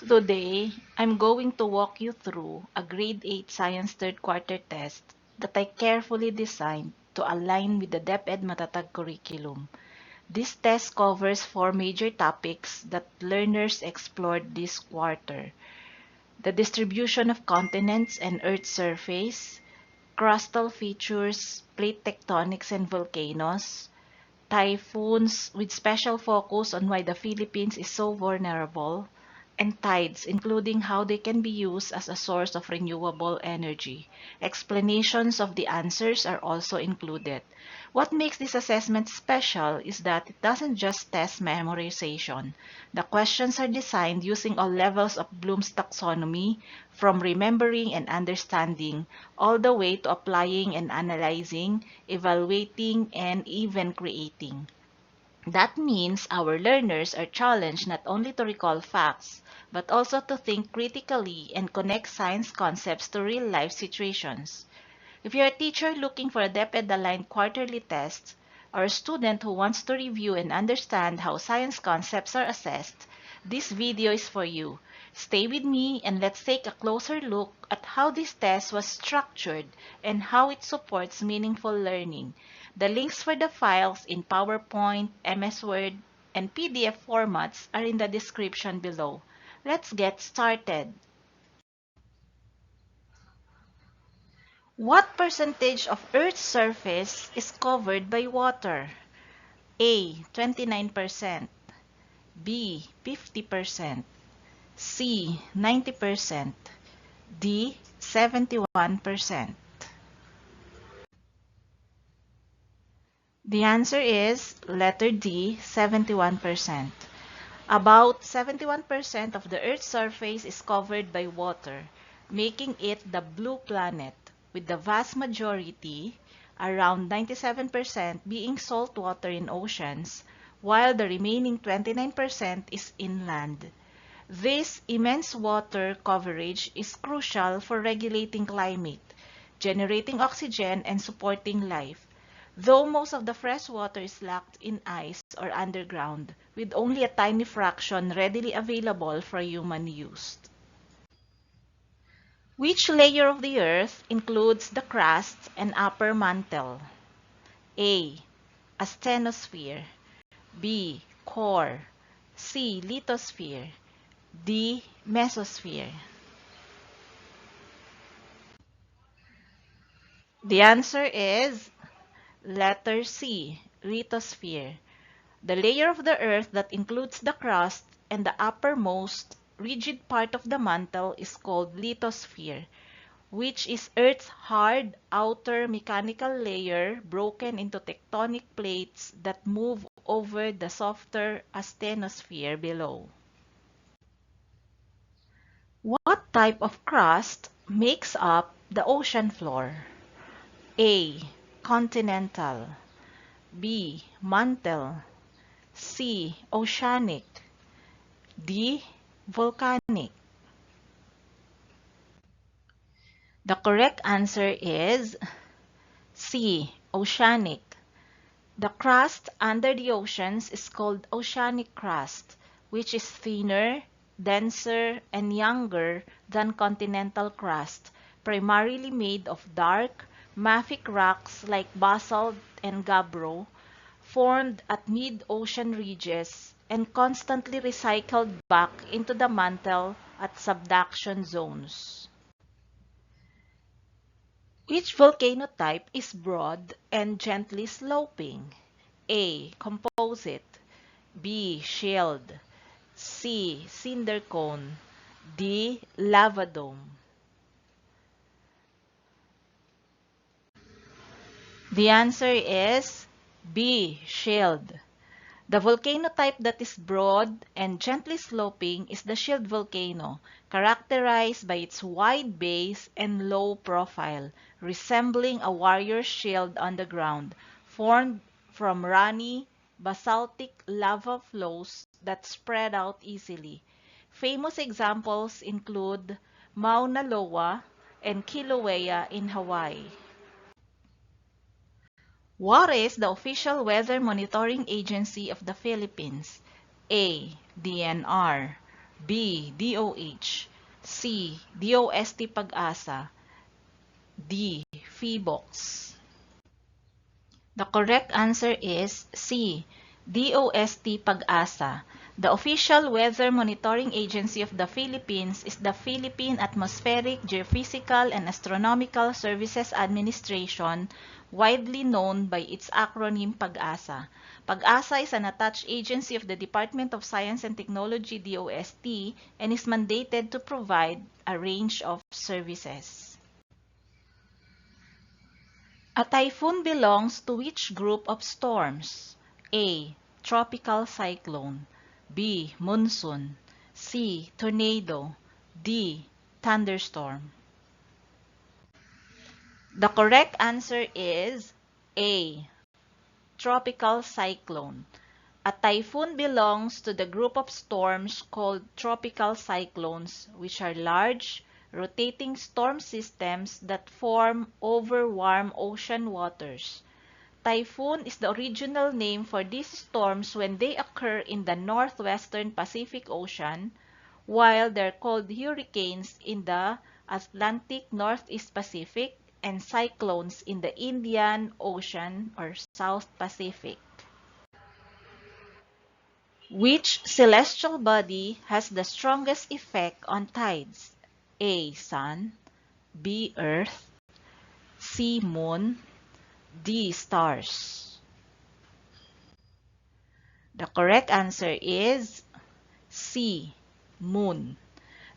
Today, I'm going to walk you through a grade 8 science third quarter test that I carefully designed to align with the DepEd Matatag curriculum. This test covers four major topics that learners explored this quarter: the distribution of continents and Earth's surface, crustal features, plate tectonics and volcanoes, typhoons with special focus on why the Philippines is so vulnerable, and tides, including how they can be used as a source of renewable energy. Explanations of the answers are also included. What makes this assessment special is that it doesn't just test memorization. The questions are designed using all levels of Bloom's taxonomy, from remembering and understanding all the way to applying and analyzing, evaluating, and even creating. That means our learners are challenged not only to recall facts, but also to think critically and connect science concepts to real-life situations. If you're a teacher looking for a DepEd-aligned quarterly test, or a student who wants to review and understand how science concepts are assessed, this video is for you. Stay with me and let's take a closer look at how this test was structured and how it supports meaningful learning. The links for the files in PowerPoint, MS Word, and PDF formats are in the description below. Let's get started. What percentage of Earth's surface is covered by water? A. 29%, B. 50%, C. 90%, D. 71%. The answer is letter D, 71%. About 71% of the Earth's surface is covered by water, making it the blue planet, with the vast majority, around 97%, being salt water in oceans, while the remaining 29% is inland. This immense water coverage is crucial for regulating climate, generating oxygen, and supporting life, though most of the fresh water is locked in ice or underground, with only a tiny fraction readily available for human use. Which layer of the Earth includes the crust and upper mantle? A. Asthenosphere, B. Core, C. Lithosphere, D. Mesosphere. The answer is letter C. Lithosphere. The layer of the Earth that includes the crust and the uppermost rigid part of the mantle is called lithosphere, which is Earth's hard outer mechanical layer broken into tectonic plates that move over the softer asthenosphere below. What type of crust makes up the ocean floor? A. Continental, B. Mantle, C. Oceanic, D. Volcanic. The correct answer is C. Oceanic. The crust under the oceans is called oceanic crust, which is thinner, denser, and younger than continental crust, primarily made of dark, mafic rocks like basalt and gabbro, formed at mid-ocean ridges and constantly recycled back into the mantle at subduction zones. Which volcano type is broad and gently sloping? A. Composite, B. Shield, C. Cinder cone, D. Lava dome. The answer is B. Shield. The volcano type that is broad and gently sloping is the shield volcano, characterized by its wide base and low profile, resembling a warrior's shield on the ground, formed from runny, basaltic lava flows that spread out easily. Famous examples include Mauna Loa and Kilauea in Hawaii. What is the official weather monitoring agency of the Philippines? A. DNR, B. DOH. C. DOST Pag-asa. D. PHIVOLCS. The correct answer is C. DOST Pag-asa. The official weather monitoring agency of the Philippines is the Philippine Atmospheric, Geophysical, and Astronomical Services Administration, widely known by its acronym Pag-asa. Pag-asa is an attached agency of the Department of Science and Technology, DOST, and is mandated to provide a range of services. A typhoon belongs to which group of storms? A. Tropical cyclone. B. Monsoon. C. Tornado. D. Thunderstorm. The correct answer is A. Tropical cyclone. A typhoon belongs to the group of storms called tropical cyclones, which are large, rotating storm systems that form over warm ocean waters. Typhoon is the original name for these storms when they occur in the northwestern Pacific Ocean, while they're called hurricanes in the Atlantic Northeast Pacific and cyclones in the Indian Ocean or South Pacific. Which celestial body has the strongest effect on tides? A. Sun. B. Earth. C. Moon. D. Stars. The correct answer is C. Moon.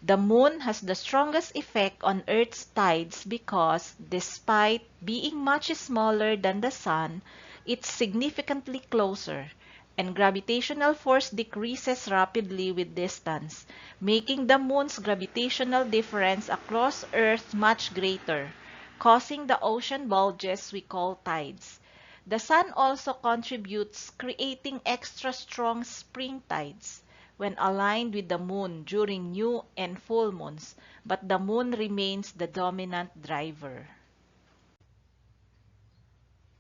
The moon has the strongest effect on Earth's tides because, despite being much smaller than the sun, it's significantly closer, and gravitational force decreases rapidly with distance, making the moon's gravitational difference across Earth much greater, causing the ocean bulges we call tides. The sun also contributes, creating extra strong spring tides when aligned with the moon during new and full moons, but the moon remains the dominant driver.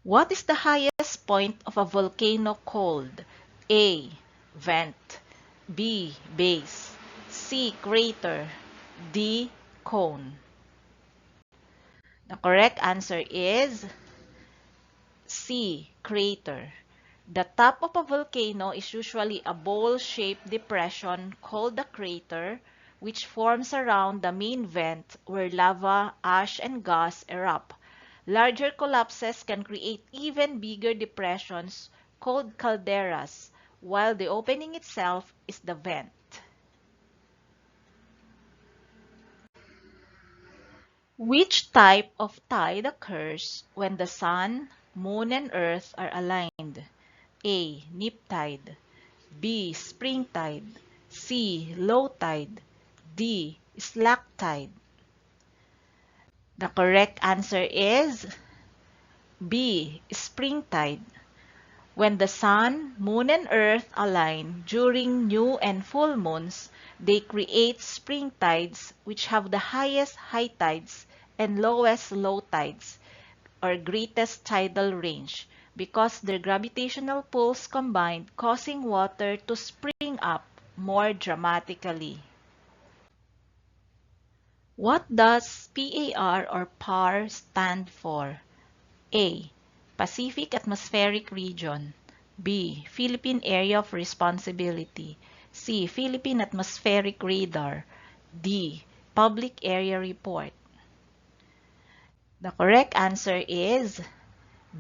What is the highest point of a volcano called? A. Vent. B. Base. C. Crater. D. Cone. The correct answer is C. Crater. The top of a volcano is usually a bowl-shaped depression called a crater, which forms around the main vent where lava, ash, and gas erupt. Larger collapses can create even bigger depressions called calderas, while the opening itself is the vent. Which type of tide occurs when the sun, moon, and earth are aligned? A. Neap tide. B. Spring tide. C. Low tide. D. Slack tide. The correct answer is B. Spring tide. When the sun, moon, and earth align during new and full moons, they create spring tides which have the highest high tides and lowest low tides or greatest tidal range because their gravitational pulls combine, causing water to spring up more dramatically. What does PAR or PAR stand for? A. Pacific Atmospheric Region. B. Philippine Area of Responsibility. C. Philippine Atmospheric Radar. D. Public Area Report. The correct answer is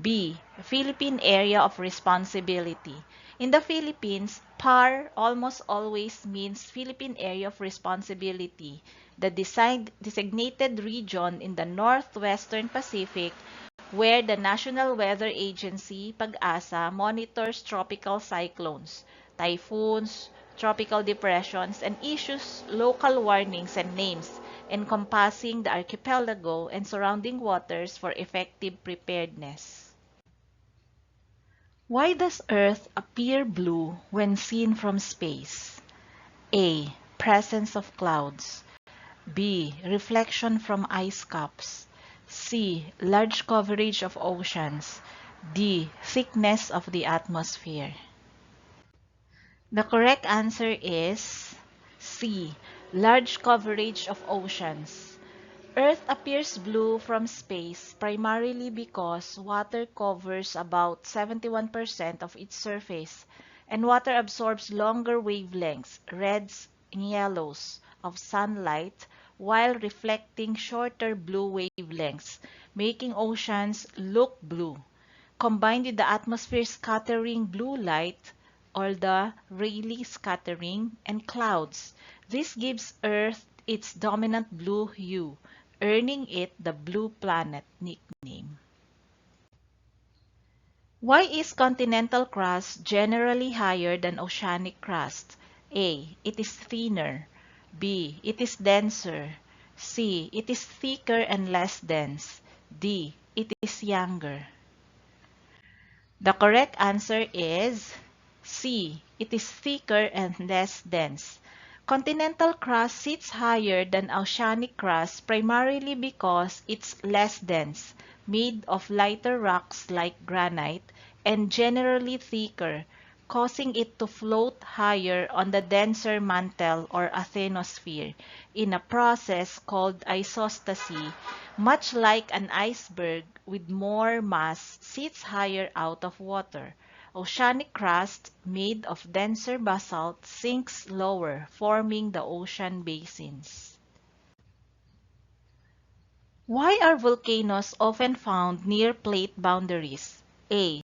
B. Philippine Area of Responsibility. In the Philippines, PAR almost always means Philippine Area of Responsibility, the designated region in the northwestern Pacific where the National Weather Agency, Pag-asa, monitors tropical cyclones, typhoons, tropical depressions, and issues local warnings and names encompassing the archipelago and surrounding waters for effective preparedness. Why does Earth appear blue when seen from space? A. Presence of clouds. B. Reflection from ice caps. C. Large coverage of oceans. D. Thickness of the atmosphere. The correct answer is C. Large coverage of oceans. Earth appears blue from space primarily because water covers about 71% of its surface, and water absorbs longer wavelengths, reds and yellows, of sunlight while reflecting shorter blue wavelengths, making oceans look blue. Combined with the atmosphere scattering blue light, or the Rayleigh scattering, and clouds, this gives Earth its dominant blue hue, earning it the blue planet nickname. Why is continental crust generally higher than oceanic crust? A. It is thinner. B. It is denser. C. It is thicker and less dense. D. It is younger. The correct answer is C. It is thicker and less dense. Continental crust sits higher than oceanic crust primarily because it's less dense, made of lighter rocks like granite, and generally thicker, causing it to float higher on the denser mantle or asthenosphere in a process called isostasy, much like an iceberg with more mass sits higher out of water. Oceanic crust, made of denser basalt, sinks lower, forming the ocean basins. Why are volcanoes often found near plate boundaries? A.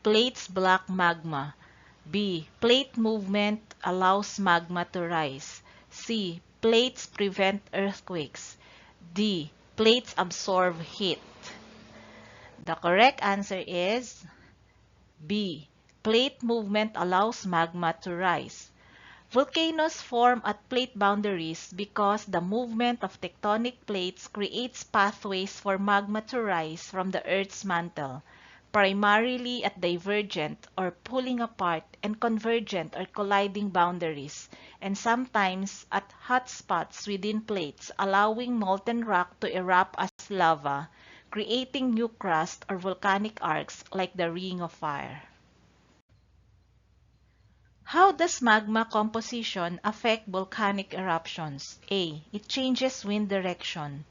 Plates block magma. B. Plate movement allows magma to rise. C. Plates prevent earthquakes. D. Plates absorb heat. The correct answer is B. Plate movement allows magma to rise. Volcanoes form at plate boundaries because the movement of tectonic plates creates pathways for magma to rise from the Earth's mantle, primarily at divergent or pulling apart and convergent or colliding boundaries, and sometimes at hot spots within plates, allowing molten rock to erupt as lava, creating new crust or volcanic arcs like the Ring of Fire. How does magma composition affect volcanic eruptions? A. It changes wind direction.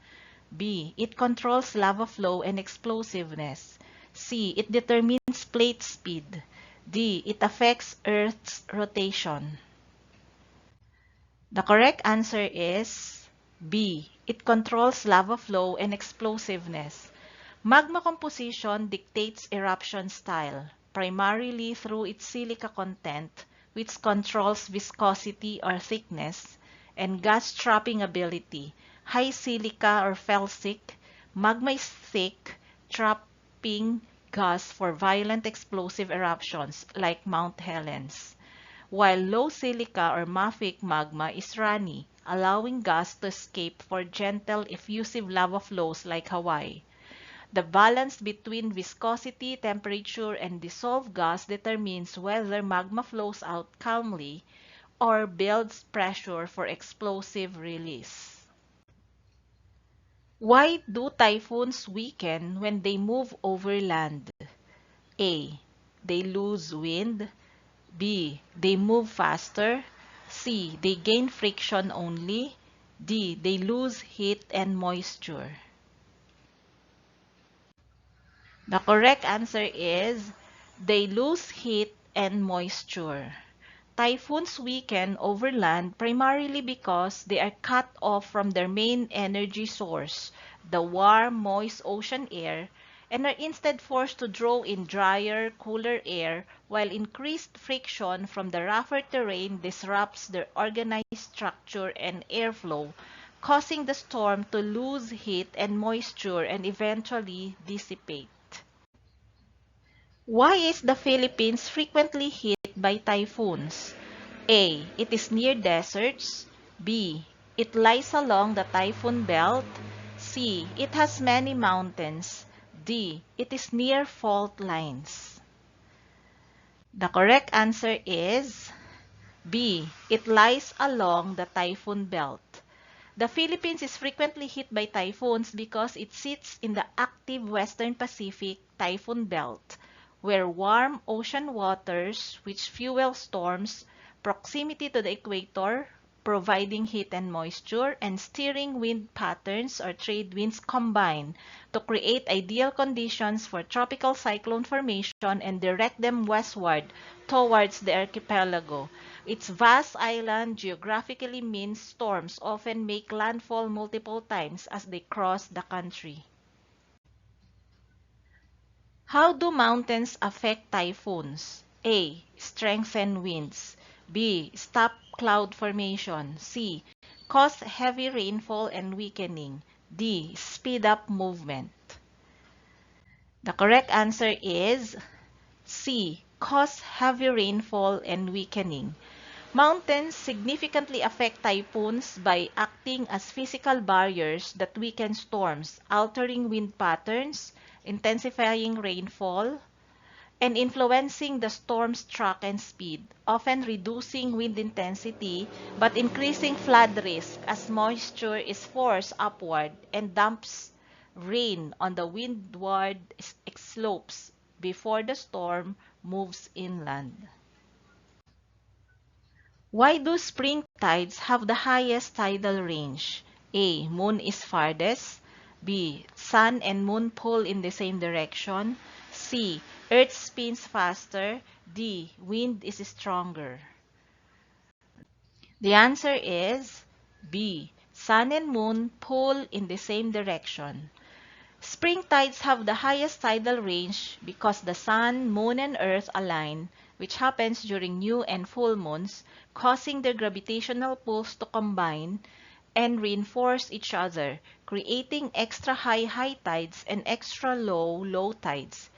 B. It controls lava flow and explosiveness. C. It determines plate speed. D. It affects Earth's rotation. The correct answer is B. It controls lava flow and explosiveness. Magma composition dictates eruption style, primarily through its silica content, which controls viscosity or thickness, and gas trapping ability. High silica or felsic, magma is thick, trapping gas for violent explosive eruptions like Mount Helens, while low silica or mafic magma is runny, allowing gas to escape for gentle effusive lava flows like Hawaii. The balance between viscosity, temperature, and dissolved gas determines whether magma flows out calmly or builds pressure for explosive release. Why do typhoons weaken when they move over land? A. They lose wind. B. They move faster. C. They gain friction only. D. They lose heat and moisture. The correct answer is they lose heat and moisture. Typhoons weaken over land primarily because they are cut off from their main energy source, the warm, moist ocean air, and are instead forced to draw in drier, cooler air, while increased friction from the rougher terrain disrupts their organized structure and airflow, causing the storm to lose heat and moisture and eventually dissipate. Why is the Philippines frequently hit by typhoons? A. It is near deserts. B. It lies along the typhoon belt. C. It has many mountains. D. It is near fault lines. The correct answer is B. It lies along the typhoon belt. The Philippines is frequently hit by typhoons because it sits in the active Western Pacific typhoon belt, where warm ocean waters, which fuel storms, proximity to the equator, providing heat and moisture, and steering wind patterns or trade winds combine to create ideal conditions for tropical cyclone formation and direct them westward towards the archipelago. Its vast island geographically means storms often make landfall multiple times as they cross the country. How do mountains affect typhoons? A. Strengthen winds. B. Stop cloud formation. C. Cause heavy rainfall and weakening. D. Speed up movement. The correct answer is C. Cause heavy rainfall and weakening. Mountains significantly affect typhoons by acting as physical barriers that weaken storms, altering wind patterns, intensifying rainfall, and influencing the storm's track and speed, often reducing wind intensity but increasing flood risk as moisture is forced upward and dumps rain on the windward slopes before the storm moves inland. Why do spring tides have the highest tidal range? A. Moon is farthest. B. Sun and moon pull in the same direction. C. Earth spins faster. D. Wind is stronger. The answer is B. Sun and moon pull in the same direction. Spring tides have the highest tidal range because the sun, moon, and earth align, which happens during new and full moons, causing their gravitational pulls to combine and reinforce each other, creating extra high tides and extra low tides.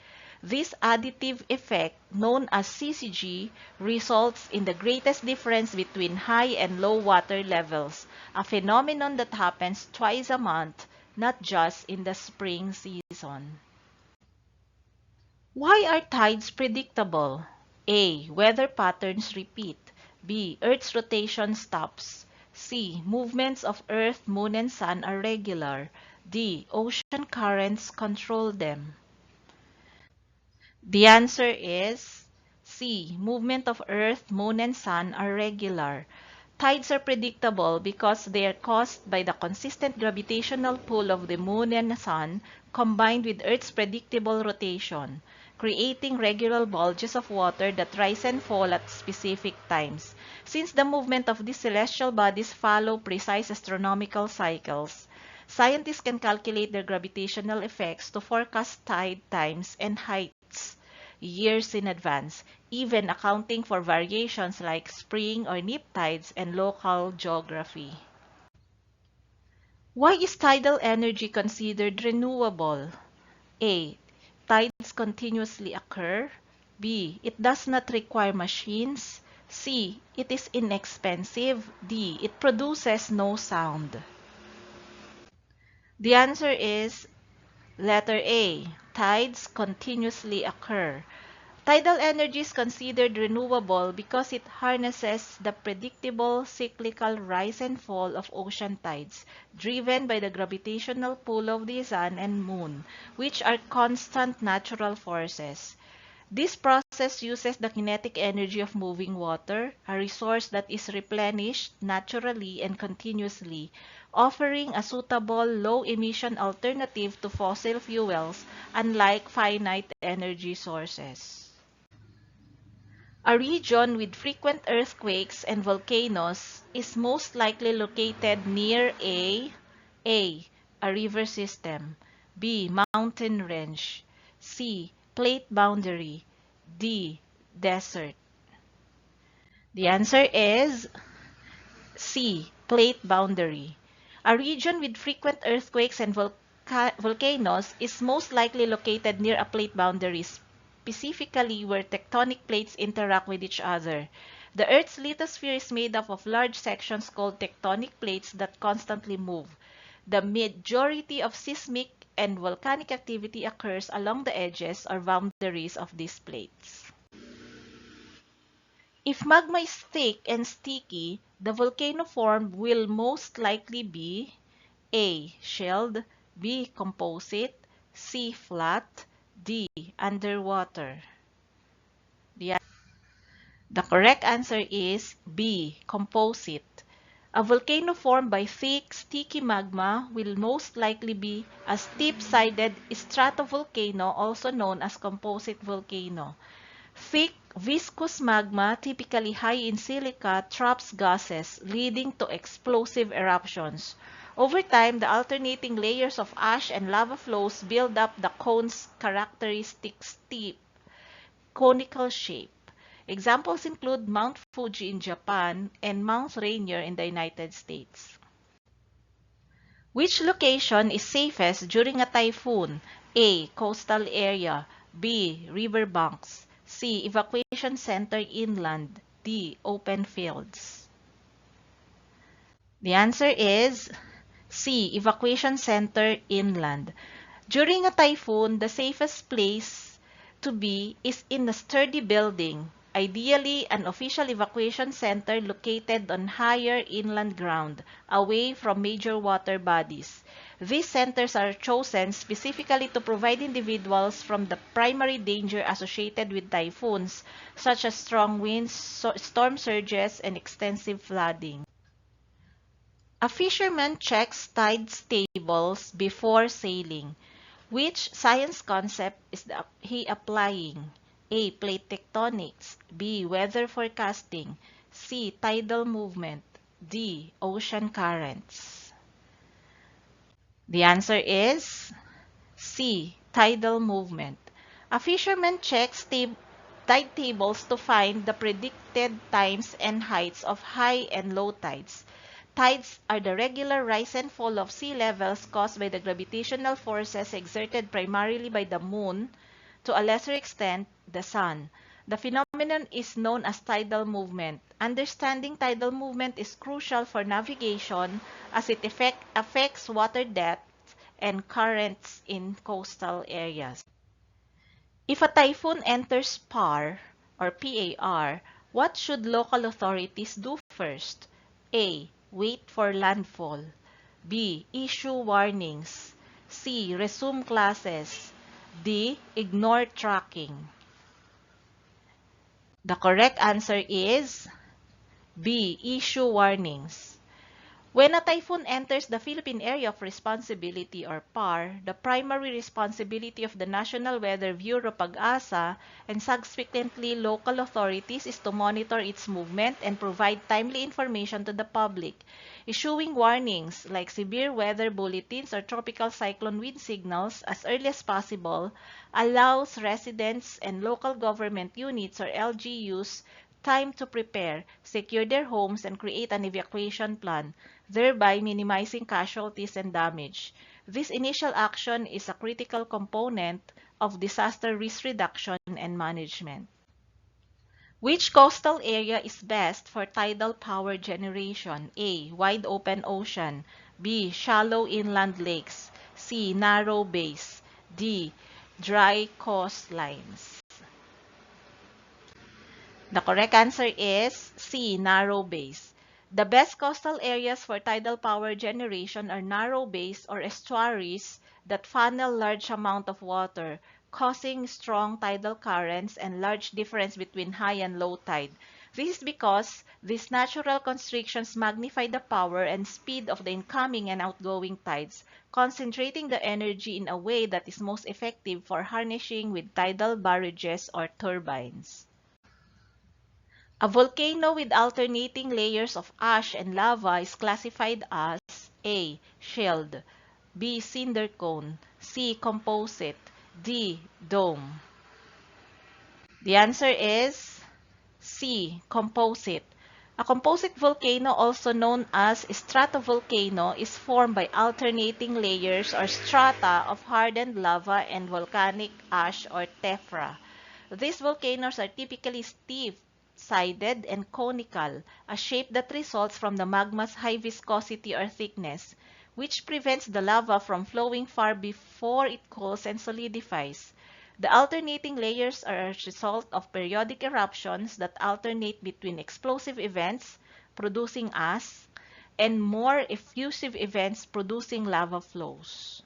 This additive effect, known as CCG, results in the greatest difference between high and low water levels, a phenomenon that happens twice a month, not just in the spring season. Why are tides predictable? A. Weather patterns repeat. B. Earth's rotation stops. C. Movements of Earth, Moon, and Sun are regular. D. Ocean currents control them. The answer is C. Movement of Earth, Moon, and Sun are regular. Tides are predictable because they are caused by the consistent gravitational pull of the Moon and Sun combined with Earth's predictable rotation, creating regular bulges of water that rise and fall at specific times. Since the movement of these celestial bodies follow precise astronomical cycles, scientists can calculate their gravitational effects to forecast tide times and heights years in advance, even accounting for variations like spring or neap tides and local geography. Why is tidal energy considered renewable? A. Tides continuously occur. B. It does not require machines. C. It is inexpensive. D. It produces no sound. The answer is letter A. Tides continuously occur. Tidal energy is considered renewable because it harnesses the predictable cyclical rise and fall of ocean tides, driven by the gravitational pull of the sun and moon, which are constant natural forces. This process uses the kinetic energy of moving water, a resource that is replenished naturally and continuously, offering a suitable low-emission alternative to fossil fuels, unlike finite energy sources. A region with frequent earthquakes and volcanoes is most likely located near A. A river system. B. Mountain range. C. Plate boundary. D. Desert. The answer is C. Plate boundary. A region with frequent earthquakes and volcanoes is most likely located near a plate boundary, specifically where tectonic plates interact with each other. The Earth's lithosphere is made up of large sections called tectonic plates that constantly move. The majority of seismic and volcanic activity occurs along the edges or boundaries of these plates. If magma is thick and sticky, the volcano formed will most likely be A. Shelled, B. Composite, C. Flat, D. Underwater. The correct answer is B. Composite. A volcano formed by thick, sticky magma will most likely be a steep-sided stratovolcano, also known as composite volcano. Thick, viscous magma, typically high in silica, traps gases, leading to explosive eruptions. Over time, the alternating layers of ash and lava flows build up the cone's characteristic steep, conical shape. Examples include Mount Fuji in Japan and Mount Rainier in the United States. Which location is safest during a typhoon? A. Coastal area. B. Riverbanks. C. Evacuation center inland. D. Open fields. The answer is C. Evacuation center inland. During a typhoon, the safest place to be is in a sturdy building, ideally an official evacuation center located on higher inland ground, away from major water bodies. These centers are chosen specifically to provide individuals from the primary danger associated with typhoons, such as strong winds, storm surges, and extensive flooding. A fisherman checks tide tables before sailing. Which science concept is he applying? A. Plate tectonics. B. Weather forecasting. C. Tidal movement. D. Ocean currents. The answer is C. Tidal movement. A fisherman checks tide tables to find the predicted times and heights of high and low tides. Tides are the regular rise and fall of sea levels caused by the gravitational forces exerted primarily by the moon, to a lesser extent, the sun. The phenomenon is known as tidal movement. Understanding tidal movement is crucial for navigation as it affects water depth and currents in coastal areas. If a typhoon enters PAR or PAR, what should local authorities do first? A. Wait for landfall. B. Issue warnings. C. Resume classes. D. Ignore tracking. The correct answer is B. Issue warnings. When a typhoon enters the Philippine Area of Responsibility or PAR, the primary responsibility of the National Weather Bureau PAG-ASA and subsequently local authorities is to monitor its movement and provide timely information to the public. Issuing warnings like severe weather bulletins or tropical cyclone wind signals as early as possible allows residents and local government units or LGUs time to prepare, secure their homes, and create an evacuation plan, thereby minimizing casualties and damage. This initial action is a critical component of disaster risk reduction and management. Which coastal area is best for tidal power generation? A. Wide open ocean. B. Shallow inland lakes. C. Narrow bays. D. Dry coastlines. The correct answer is C. Narrow bays. The best coastal areas for tidal power generation are narrow bays or estuaries that funnel large amount of water, causing strong tidal currents and large difference between high and low tide. This is because these natural constrictions magnify the power and speed of the incoming and outgoing tides, concentrating the energy in a way that is most effective for harnessing with tidal barrages or turbines. A volcano with alternating layers of ash and lava is classified as A. Shield, B. Cinder cone, C. Composite, D. Dome. The answer is C. Composite. A composite volcano, also known as stratovolcano, is formed by alternating layers or strata of hardened lava and volcanic ash or tephra. These volcanoes are typically steep, sided, and conical, a shape that results from the magma's high viscosity or thickness, which prevents the lava from flowing far before it cools and solidifies. The alternating layers are a result of periodic eruptions that alternate between explosive events, producing ash, and more effusive events producing lava flows.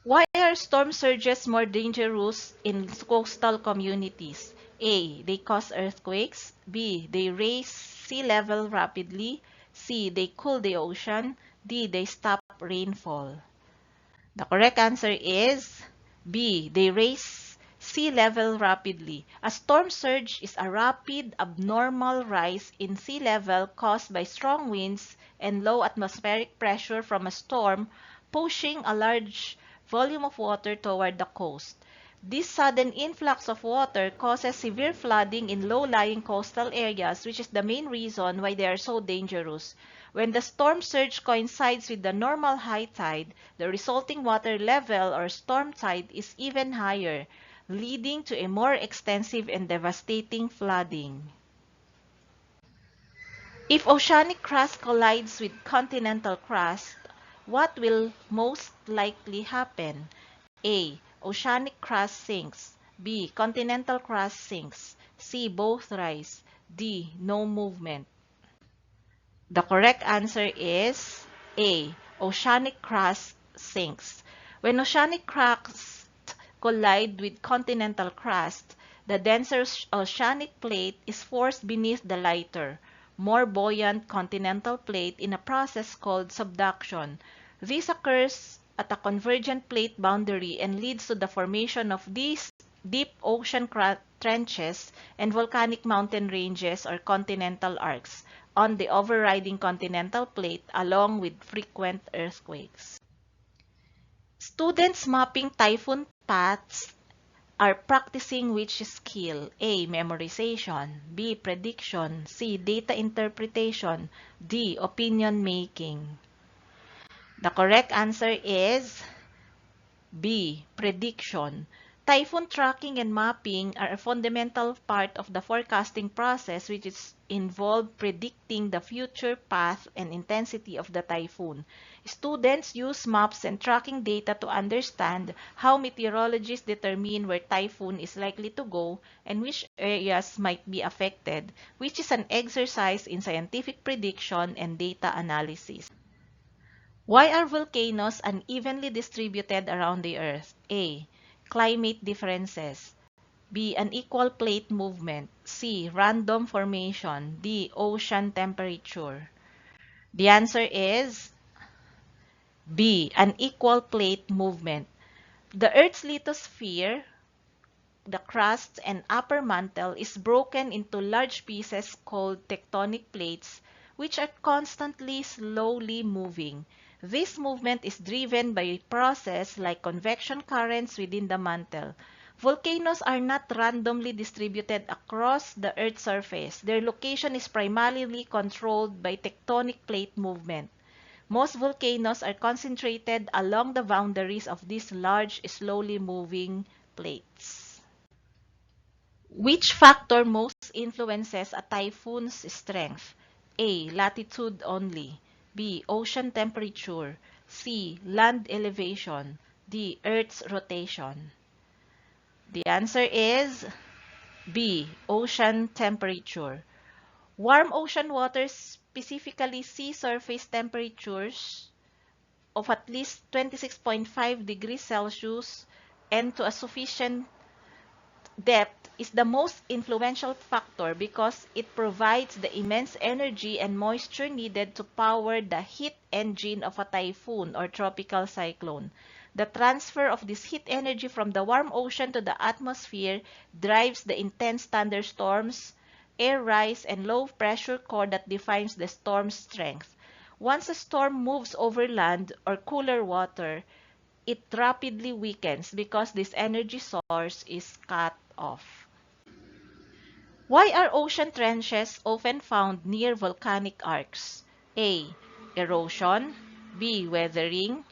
Why are storm surges more dangerous in coastal communities? A. They cause earthquakes. B. They raise sea level rapidly. C. They cool the ocean. D. They stop rainfall. The correct answer is B. They raise sea level rapidly. A storm surge is a rapid, abnormal rise in sea level caused by strong winds and low atmospheric pressure from a storm pushing a large volume of water toward the coast. This sudden influx of water causes severe flooding in low-lying coastal areas, which is the main reason why they are so dangerous. When the storm surge coincides with the normal high tide, the resulting water level or storm tide is even higher, leading to a more extensive and devastating flooding. If oceanic crust collides with continental crust, what will most likely happen? A. Oceanic crust sinks. B. Continental crust sinks. C. Both rise. D. No movement. The correct answer is A. Oceanic crust sinks. When oceanic crust collide with continental crust, the denser oceanic plate is forced beneath the lighter, more buoyant continental plate in a process called subduction. This occurs at a convergent plate boundary and leads to the formation of these deep ocean trenches and volcanic mountain ranges or continental arcs on the overriding continental plate along with frequent earthquakes. Students mapping typhoon paths are practicing which skill? A. Memorization. B. Prediction. C. Data interpretation. D. Opinion making. The correct answer is B. Prediction. Typhoon tracking and mapping are a fundamental part of the forecasting process, which is involved predicting the future path and intensity of the typhoon. Students use maps and tracking data to understand how meteorologists determine where typhoon is likely to go and which areas might be affected, which is an exercise in scientific prediction and data analysis. Why are volcanoes unevenly distributed around the Earth? A. Climate differences. B. Unequal plate movement. C. Random formation. D. Ocean temperature. The answer is B. Unequal plate movement. The Earth's lithosphere, the crust and upper mantle, is broken into large pieces called tectonic plates, which are constantly slowly moving. This movement is driven by a process like convection currents within the mantle. Volcanoes are not randomly distributed across the Earth's surface. Their location is primarily controlled by tectonic plate movement. Most volcanoes are concentrated along the boundaries of these large, slowly moving plates. Which factor most influences a typhoon's strength? A. Latitude only. B. Ocean temperature. C. Land elevation. D. Earth's rotation. The answer is B. Ocean temperature. Warm ocean waters, specifically sea surface temperatures of at least 26.5 degrees Celsius and to a sufficient depth, is the most influential factor because it provides the immense energy and moisture needed to power the heat engine of a typhoon or tropical cyclone. The transfer of this heat energy from the warm ocean to the atmosphere drives the intense thunderstorms, air rise, and low pressure core that defines the storm's strength. Once a storm moves over land or cooler water, it rapidly weakens because this energy source is cut off. Why are ocean trenches often found near volcanic arcs? A. Erosion. B. Weathering.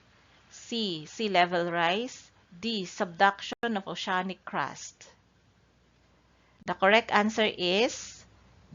C. Sea level rise. D. Subduction of oceanic crust. The correct answer is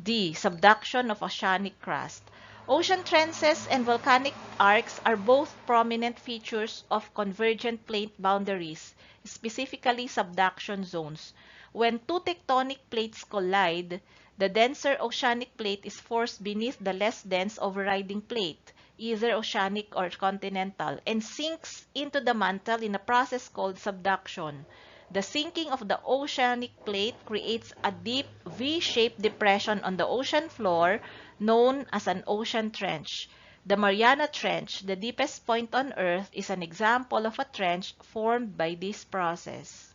D. Subduction of oceanic crust. Ocean trenches and volcanic arcs are both prominent features of convergent plate boundaries, specifically subduction zones. When two tectonic plates collide, the denser oceanic plate is forced beneath the less dense overriding plate, either oceanic or continental, and sinks into the mantle in a process called subduction. The sinking of the oceanic plate creates a deep V-shaped depression on the ocean floor known as an ocean trench. The Mariana Trench, the deepest point on Earth, is an example of a trench formed by this process.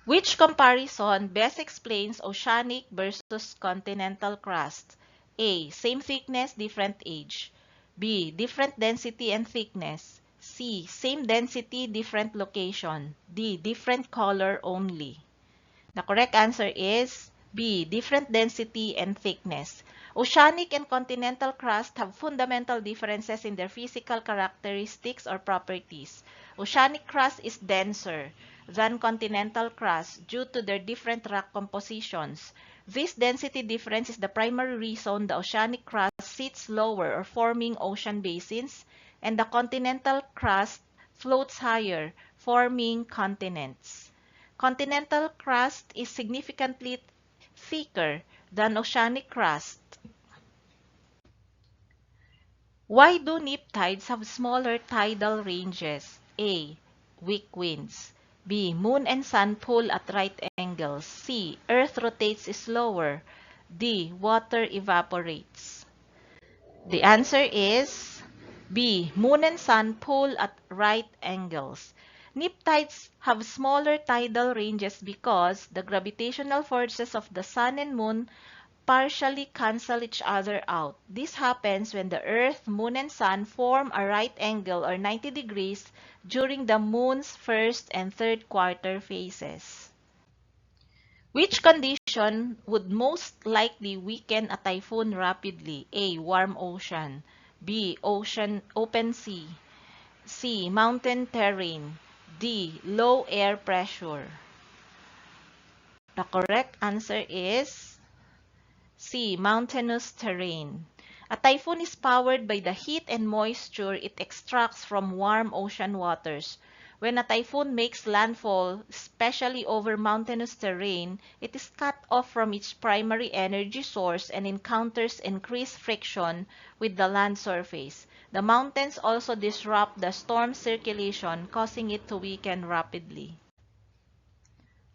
Which comparison best explains oceanic versus continental crust? A. Same thickness, different age. B. Different density and thickness. C. Same density, different location. D. Different color only. The correct answer is B. Different density and thickness. Oceanic and continental crust have fundamental differences in their physical characteristics or properties. Oceanic crust is denser than continental crust due to their different rock compositions. This density difference is the primary reason the oceanic crust sits lower or forming ocean basins, and the continental crust floats higher, forming continents. Continental crust is significantly thicker than oceanic crust. Why do neap tides have smaller tidal ranges? A. Weak winds. B. Moon and sun pull at right angles. C. Earth rotates slower. D. Water evaporates. The answer is B. Moon and sun pull at right angles. Neap tides have smaller tidal ranges because the gravitational forces of the sun and moon partially cancel each other out. This happens when the Earth, Moon, and Sun form a right angle or 90 degrees during the Moon's first and third quarter phases. Which condition would most likely weaken a typhoon rapidly? A. Warm ocean. B. Open sea. C. Mountain terrain. D. Low air pressure. The correct answer is C. Mountainous terrain. A typhoon is powered by the heat and moisture it extracts from warm ocean waters. When a typhoon makes landfall, especially over mountainous terrain, it is cut off from its primary energy source and encounters increased friction with the land surface. The mountains also disrupt the storm circulation, causing it to weaken rapidly.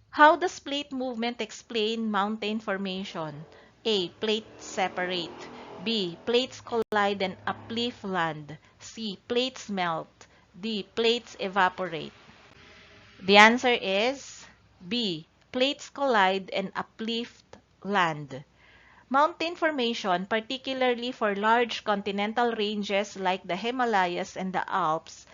How does plate movement explain mountain formation? A. Plates separate. B. Plates collide and uplift land. C. Plates melt. D. Plates evaporate. The answer is B. Plates collide and uplift land. Mountain formation, particularly for large continental ranges like the Himalayas and the Alps,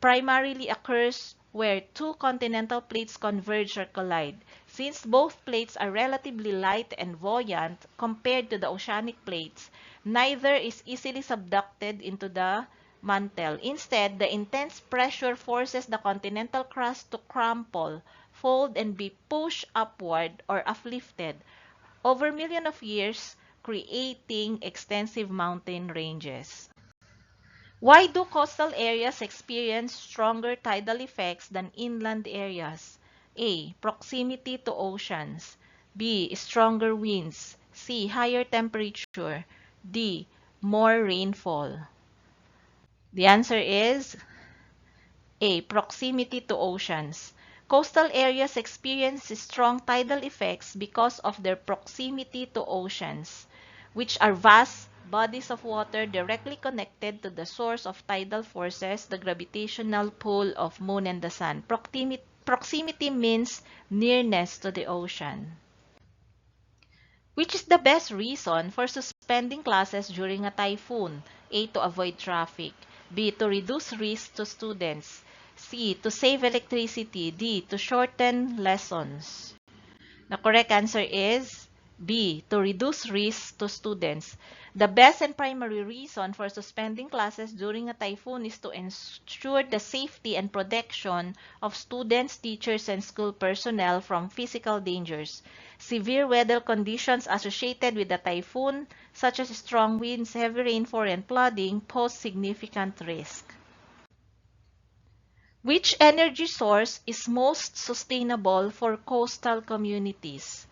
primarily occurs where two continental plates converge or collide. Since both plates are relatively light and buoyant compared to the oceanic plates, neither is easily subducted into the mantle. Instead, the intense pressure forces the continental crust to crumple, fold, and be pushed upward or uplifted over millions of years, creating extensive mountain ranges. Why do coastal areas experience stronger tidal effects than inland areas? A. Proximity to oceans. B. Stronger winds. C. Higher temperature. D. More rainfall. The answer is A. Proximity to oceans. Coastal areas experience strong tidal effects because of their proximity to oceans, which are vast bodies of water directly connected to the source of tidal forces, the gravitational pull of moon and the sun. Proximity means nearness to the ocean. Which is the best reason for suspending classes during a typhoon? A. To avoid traffic. B. To reduce risk to students. C. To save electricity. D. To shorten lessons. The correct answer is B. To reduce risk to students. The best and primary reason for suspending classes during a typhoon is to ensure the safety and protection of students, teachers, and school personnel from physical dangers. Severe weather conditions associated with the typhoon, such as strong winds, heavy rainfall, and flooding, pose significant risk. Which energy source is most sustainable for coastal communities?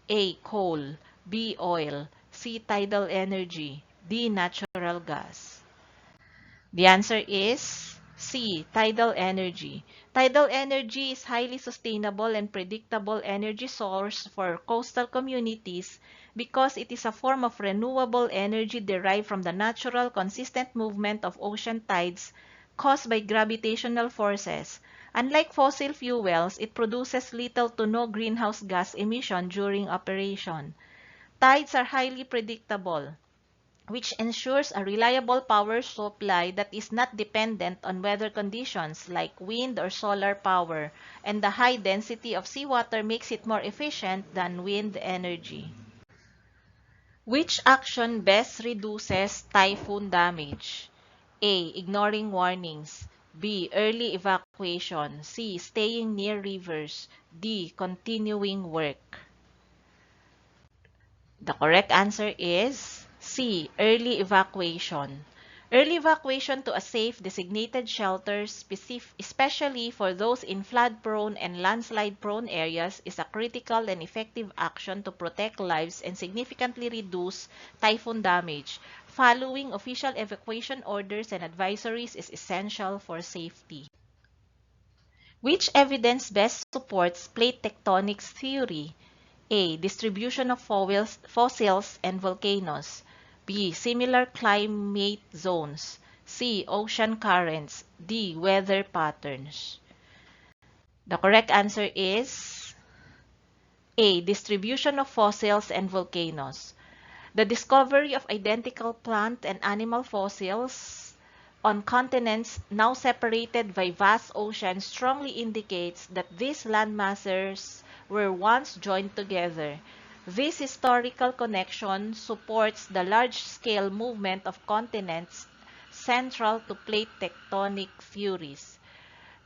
A. Coal. B. Oil. C. Tidal energy. D. Natural gas. The answer is C. Tidal energy. Tidal energy is highly sustainable and predictable energy source for coastal communities because it is a form of renewable energy derived from the natural, consistent movement of ocean tides caused by gravitational forces. Unlike fossil fuels, it produces little to no greenhouse gas emission during operation. Tides are highly predictable, which ensures a reliable power supply that is not dependent on weather conditions like wind or solar power, and the high density of seawater makes it more efficient than wind energy. Which action best reduces typhoon damage? A. Ignoring warnings. B. Early evacuation. C. Staying near rivers. D. Continuing work. The correct answer is C. Early evacuation. Early evacuation to a safe designated shelter, especially for those in flood-prone and landslide-prone areas, is a critical and effective action to protect lives and significantly reduce typhoon damage. Following official evacuation orders and advisories is essential for safety. Which evidence best supports plate tectonics theory? A. Distribution of fossils and volcanoes. B. Similar climate zones. C. Ocean currents. D. Weather patterns. The correct answer is A. Distribution of fossils and volcanoes. The discovery of identical plant and animal fossils on continents now separated by vast oceans strongly indicates that these landmasses were once joined together. This historical connection supports the large-scale movement of continents central to plate tectonic theories.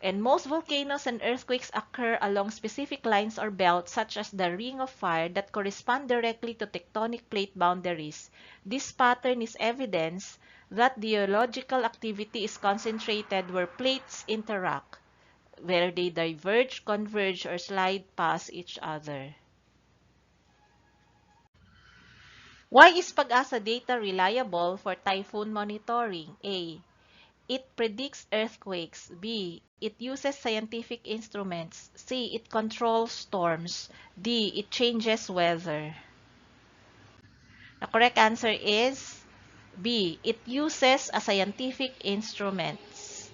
And most volcanoes and earthquakes occur along specific lines or belts such as the Ring of Fire that correspond directly to tectonic plate boundaries. This pattern is evidence that geological activity is concentrated where plates interact, where they diverge, converge, or slide past each other. Why is Pag-asa data reliable for typhoon monitoring? A. It predicts earthquakes. B. It uses scientific instruments. C. It controls storms. D. It changes weather. The correct answer is B. It uses a scientific instruments.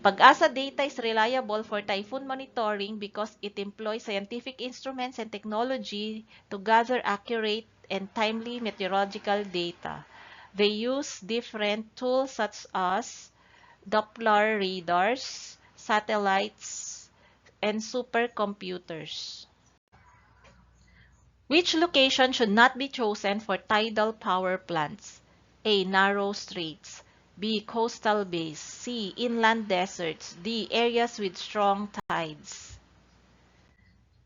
Pag-asa data is reliable for typhoon monitoring because it employs scientific instruments and technology to gather accurate and timely meteorological data. They use different tools such as Doppler radars, satellites, and supercomputers. Which location should not be chosen for tidal power plants? A. Narrow straits. B. Coastal bays. C. Inland deserts. D. Areas with strong tides.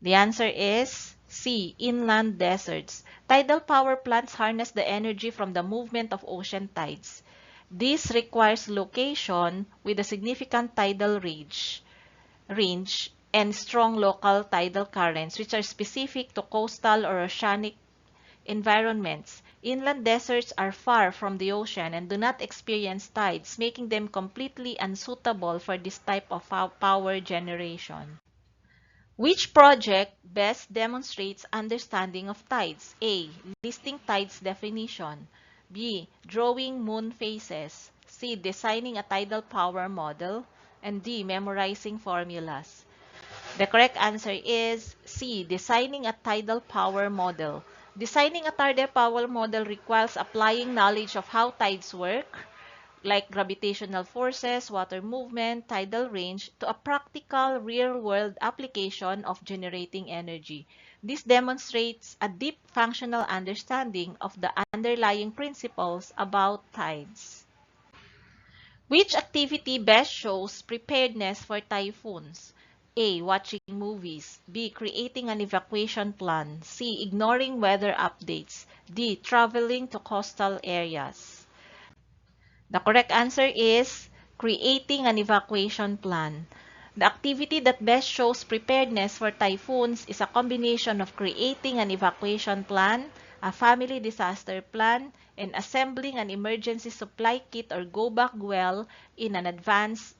The answer is C. Inland deserts. Tidal power plants harness the energy from the movement of ocean tides. This requires location with a significant tidal range and strong local tidal currents, which are specific to coastal or oceanic environments. Inland deserts are far from the ocean and do not experience tides, making them completely unsuitable for this type of power generation. Which project best demonstrates understanding of tides? A. Listing tides definition. B. Drawing moon phases. C. Designing a tidal power model. And D. Memorizing formulas. The correct answer is C. Designing a tidal power model. Designing a tidal power model requires applying knowledge of how tides work, like gravitational forces, water movement, tidal range, to a practical, real-world application of generating energy. This demonstrates a deep functional understanding of the underlying principles about tides. Which activity best shows preparedness for typhoons? A. Watching movies. B. Creating an evacuation plan. C. Ignoring weather updates. D. Traveling to coastal areas. The correct answer is creating an evacuation plan. The activity that best shows preparedness for typhoons is a combination of creating an evacuation plan, a family disaster plan, and assembling an emergency supply kit or go-back well in advance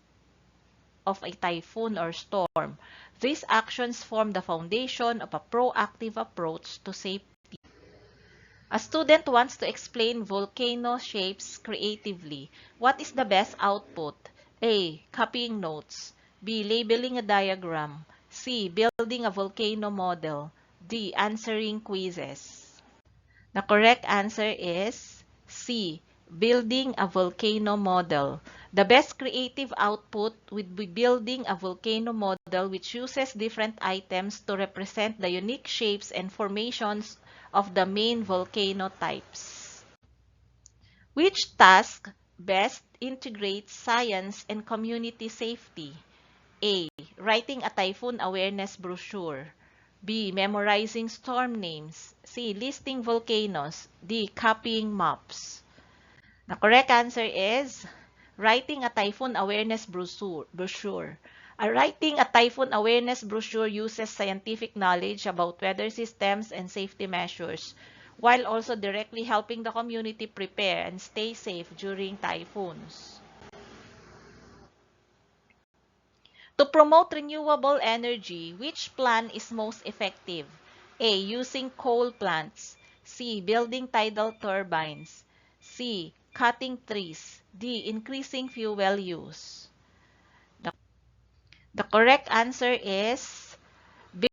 of a typhoon or storm. These actions form the foundation of a proactive approach to safety. A student wants to explain volcano shapes creatively. What is the best output? A. Copying notes. B. Labeling a diagram. C. Building a volcano model. D. Answering quizzes. The correct answer is C. Building a volcano model. The best creative output would be building a volcano model which uses different items to represent the unique shapes and formations of the main volcano types. Which task best integrates science and community safety? A. Writing a typhoon awareness brochure. B. Memorizing storm names. C. Listing volcanoes. D. Copying maps. The correct answer is writing a typhoon awareness brochure. Writing a typhoon awareness brochure uses scientific knowledge about weather systems and safety measures, while also directly helping the community prepare and stay safe during typhoons. To promote renewable energy, which plan is most effective? A. Using coal plants. C. Building tidal turbines. C. Cutting trees. D. Increasing fuel use. The, the correct answer is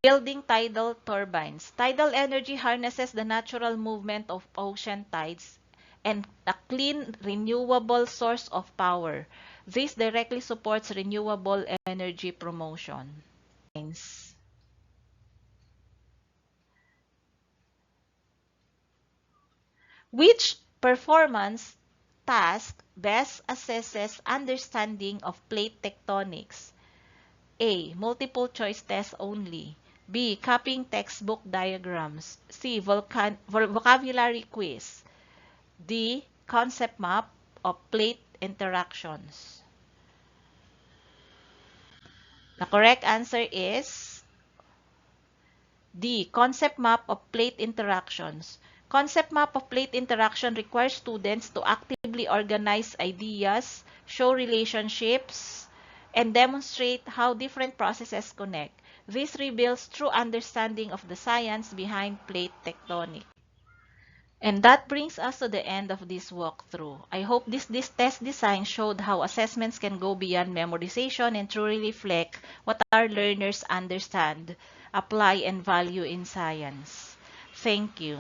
building tidal turbines. Tidal energy harnesses the natural movement of ocean tides and a clean, renewable source of power. This directly supports renewable energy promotion. Which performance task best assesses understanding of plate tectonics? A. Multiple choice test only. B. Copying textbook diagrams. C. Vocabulary quiz. D. Concept map of plate interactions. The correct answer is D. Concept map of plate interactions. Concept map of plate interaction requires students to actively organize ideas, show relationships, and demonstrate how different processes connect. This reveals true understanding of the science behind plate tectonics. And that brings us to the end of this walkthrough. I hope this test design showed how assessments can go beyond memorization and truly reflect what our learners understand, apply, and value in science. Thank you.